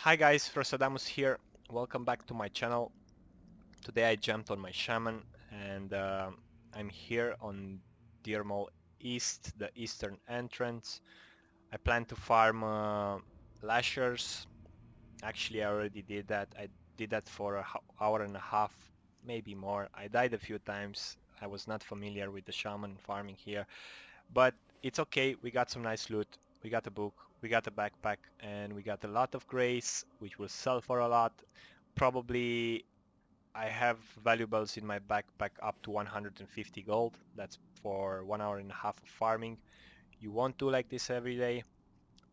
Hi guys, Frosadamus here. Welcome back to my channel. Today I jumped on my shaman and I'm here on Deermall East, the eastern entrance. I plan to farm lashers. Actually, I already did that. I did that for an hour and a half, maybe more. I died a few times. I was not familiar with the shaman farming here, but it's okay. We got some nice loot. We got a book, we got a backpack, and we got a lot of grace, which will sell for a lot. Probably I have valuables in my backpack up to 150 gold. That's for 1 hour and a half of farming. You won't do like this every day.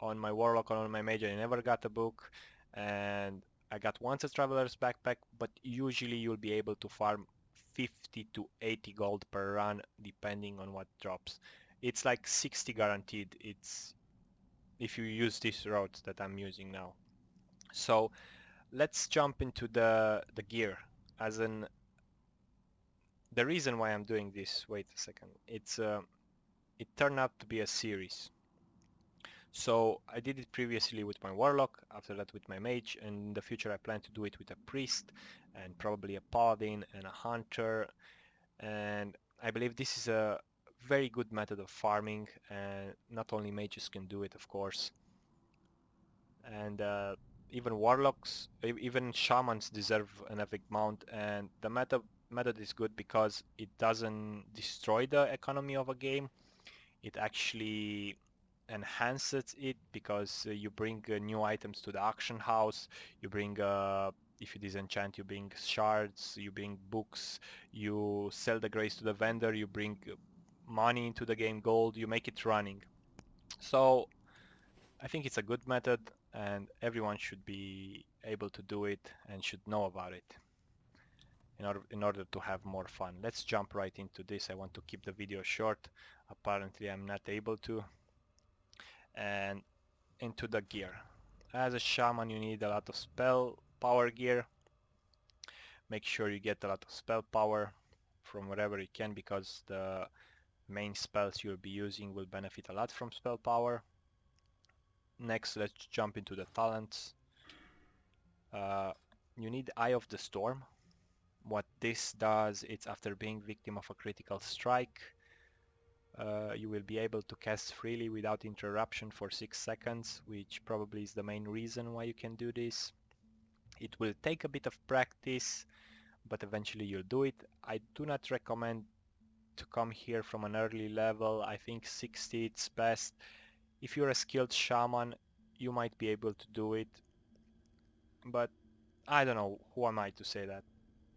On my warlock or on my mage, I never got a book, and I got once a traveler's backpack, but usually you'll be able to farm 50 to 80 gold per run depending on what drops. It's like 60 guaranteed. It's if you use these routes that I'm using now. So let's jump into the gear. As in, the reason why I'm doing this, wait a second, it turned out to be a series. So I did it previously with my warlock, after that with my mage, and in the future I plan to do it with a priest and probably a paladin and a hunter. And I believe this is a very good method of farming, and not only mages can do it, of course. And even warlocks, even shamans deserve an epic mount, and the method is good because it doesn't destroy the economy of a game. It actually enhances it because you bring new items to the auction house. You bring if you disenchant, you bring shards, you bring books, you sell the grace to the vendor, you bring money into the game, gold, you make it running. So I think it's a good method and everyone should be able to do it and should know about it in order to have more fun. Let's jump right into this. I want to keep the video short. Apparently I'm not able to. And into the gear. As a shaman you need a lot of spell power gear. Make sure you get a lot of spell power from wherever you can because the main spells you'll be using will benefit a lot from spell power. Next, let's jump into the talents. Uh, you need Eye of the Storm. What this does, it's after being victim of a critical strike, you will be able to cast freely without interruption for 6 seconds, which probably is the main reason why you can do this. It will take a bit of practice, but eventually you'll do it. I do not recommend to come here from an early level. I think 60 it's best. If you're a skilled shaman, you might be able to do it, but I don't know, who am I to say that?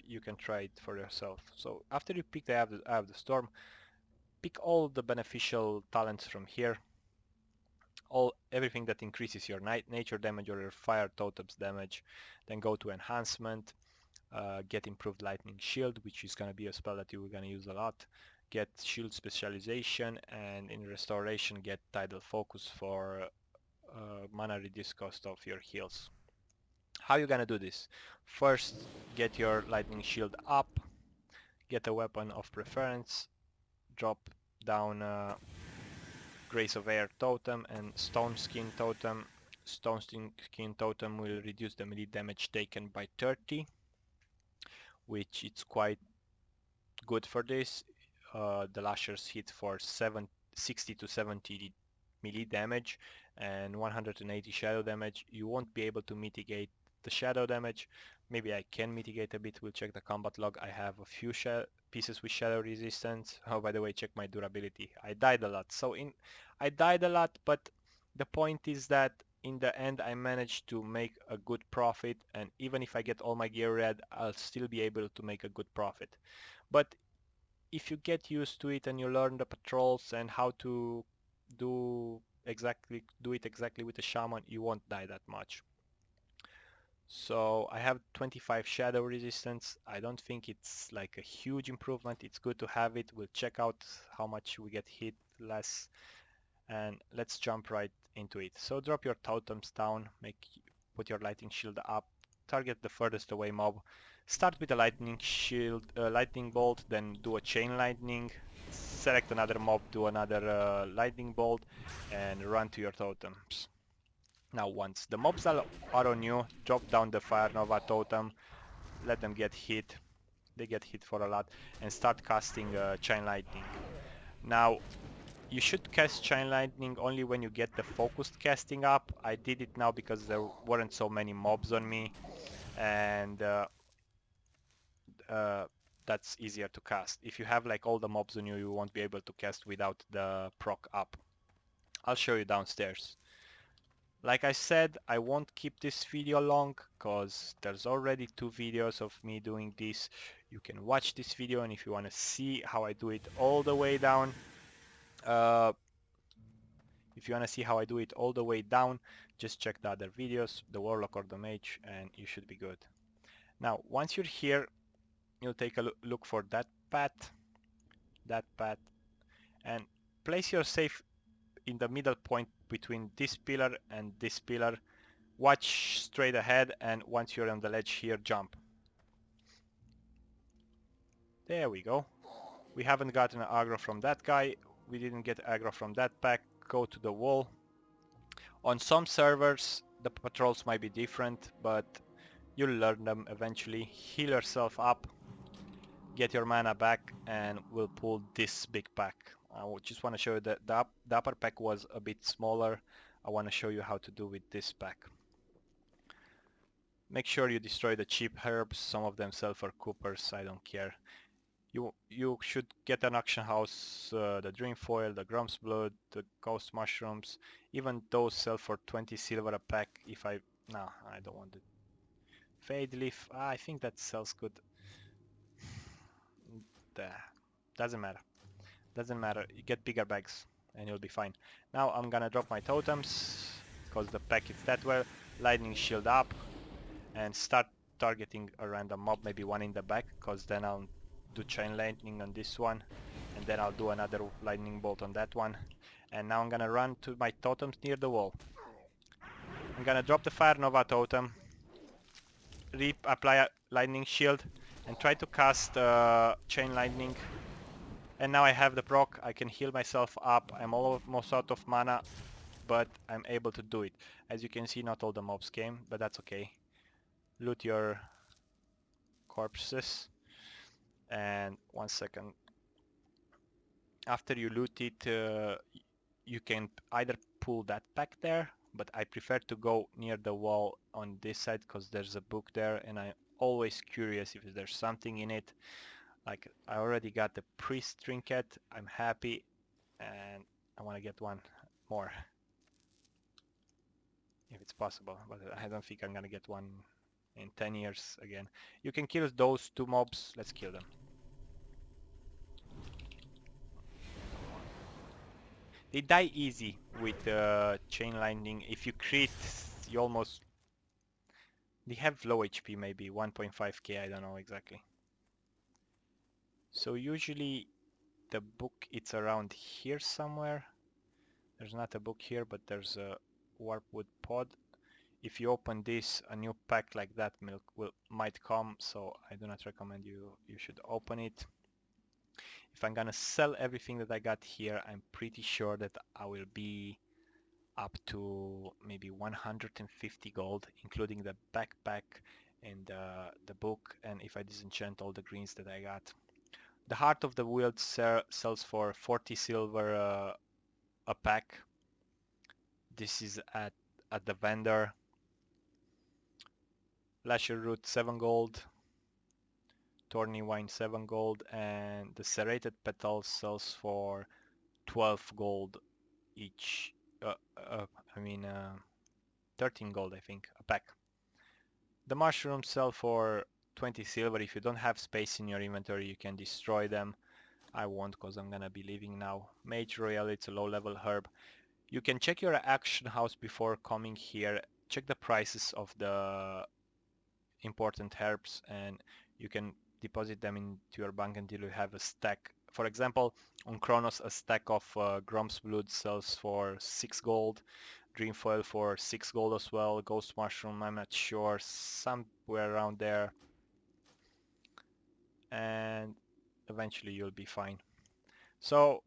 You can try it for yourself. So after you pick the Eye of the Storm, pick all the beneficial talents from here. Everything that increases your nature damage or your fire totems damage. Then go to enhancement. Get improved lightning shield, which is going to be a spell that you're going to use a lot. Get shield specialization, and in restoration get tidal focus for mana reduce cost of your heals. How you gonna do this? First, get your lightning shield up, get a weapon of preference, drop down Grace of Air totem and Stone Skin totem. Stone Skin totem will reduce the melee damage taken by 30, which is quite good for this. The lashers hit for 60 to 70 melee damage and 180 shadow damage. You won't be able to mitigate the shadow damage. Maybe I can mitigate a bit. We'll check the combat log. I have a few pieces with shadow resistance. Oh, by the way, check my durability. I died a lot. I died a lot, but the point is that in the end I managed to make a good profit, and even if I get all my gear red, I'll still be able to make a good profit. But if you get used to it and you learn the patrols and how to do it exactly with the shaman, you won't die that much. So I have 25 shadow resistance. I don't think it's like a huge improvement. It's good to have it. We'll check out how much we get hit less, and let's jump right into it. So drop your totems down, put your lightning shield up, target the furthest away mob. Start with a lightning shield, lightning bolt, then do a chain lightning. Select another mob, do another lightning bolt, and run to your totems. Now once the mobs are on you, drop down the Fire Nova totem, let them get hit. They get hit for a lot, and start casting Chain Lightning. Now you should cast Chain Lightning only when you get the focused casting up. I did it now because there weren't so many mobs on me, and uh, that's easier to cast. If you have like all the mobs on you, you won't be able to cast without the proc up. I'll show you downstairs. Like I said, I won't keep this video long because there's already 2 videos of me doing this. You can watch this video, and if you want to see how I do it all the way down, uh, just check the other videos, the Warlock or the Mage, and you should be good. Now, once you're here, you'll take a look for that path, and place your safe in the middle point between this pillar and this pillar. Watch straight ahead, and once you're on the ledge here, jump. There we go. We haven't gotten aggro from that guy. We didn't get aggro from that pack. Go to the wall. On some servers, the patrols might be different, but you'll learn them eventually. Heal yourself up, get your mana back, and we'll pull this big pack. I just want to show you that the upper pack was a bit smaller. I want to show you how to do with this pack. Make sure you destroy the cheap herbs. Some of them sell for coopers, I don't care. You should get an auction house, the Dreamfoil, the Grom's Blood, the Ghost Mushrooms. Even those sell for 20 silver a pack. No, I don't want it. Fade Leaf, I think that sells good. Doesn't matter. Doesn't matter. You get bigger bags and you'll be fine. Now I'm gonna drop my totems because the pack is that well. Lightning shield up and start targeting a random mob, maybe one in the back, because then I'll do chain lightning on this one, and then I'll do another lightning bolt on that one. And now I'm gonna run to my totems near the wall. I'm gonna drop the Fire Nova totem, apply a lightning shield, and try to cast chain lightning. And now I have the proc, I can heal myself up. I'm almost out of mana, but I'm able to do it. As you can see, not all the mobs came, but that's okay. Loot your corpses. And 1 second. After you loot it, you can either pull that pack there, but I prefer to go near the wall on this side because there's a book there, and I'm always curious if there's something in it. Like, I already got the priest trinket, I'm happy, and I want to get one more if it's possible, but I don't think I'm gonna get one in 10 years again. You can kill those 2 mobs. Let's kill them. They die easy with chain lightning. If you crit, you almost... They have low HP, maybe 1.5k, I don't know exactly. So usually the book, it's around here somewhere. There's not a book here, but there's a Warpwood pod. If you open this, a new pack like that might come, so I do not recommend you should open it. If I'm gonna sell everything that I got here, I'm pretty sure that I will be up to maybe 150 gold, including the backpack and the book, and if I disenchant all the greens that I got. The Heart of the Wild sells for 40 silver a pack. This is at the vendor. Lasher Root 7 gold, Thorny Wine 7 gold, and the Serrated Petals sells for 12 gold each. I mean 13 gold, I think, a pack. The mushrooms sell for 20 silver. If you don't have space in your inventory, you can destroy them. I won't, because I'm gonna be leaving now. Mage Royal, it's a low level herb. You can check your auction house before coming here. Check the prices of the important herbs, and you can deposit them into your bank until you have a stack. For example, on Kronos, a stack of Grom's Blood sells for 6 gold. Dreamfoil for 6 gold as well. Ghost Mushroom, I'm not sure, somewhere around there. And eventually you'll be fine. So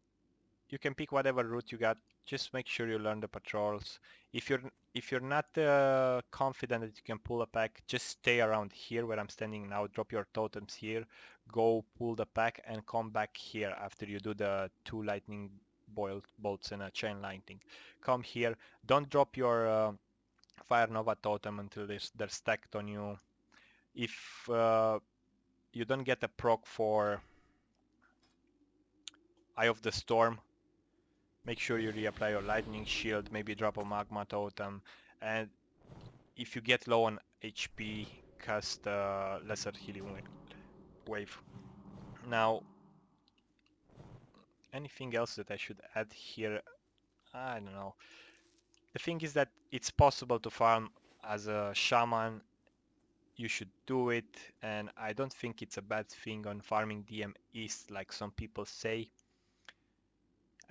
you can pick whatever route you got. Just make sure you learn the patrols. If you're not confident that you can pull a pack, just stay around here where I'm standing now. Drop your totems here, go pull the pack, and come back here after you do the 2 lightning bolts and a chain lightning. Come here. Don't drop your Fire Nova totem until they're stacked on you. If you don't get a proc for Eye of the Storm, make sure you reapply your lightning shield, maybe drop a magma totem, and if you get low on HP, cast lesser healing wave. Now, anything else that I should add here? I don't know. The thing is that it's possible to farm as a shaman. You should do it, and I don't think it's a bad thing on farming DM East like some people say.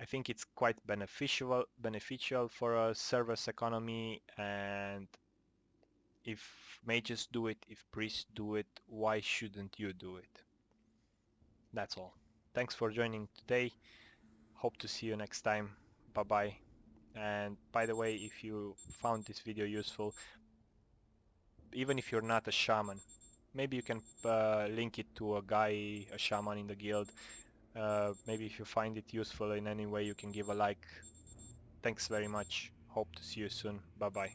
I think it's quite beneficial for a service economy, and if mages do it, if priests do it, why shouldn't you do it? That's all. Thanks for joining today. Hope to see you next time. Bye bye. And by the way, if you found this video useful, even if you're not a shaman, maybe you can link it to a guy, a shaman in the guild. Maybe if you find it useful in any way, you can give a like. Thanks very much. Hope to see you soon. Bye bye.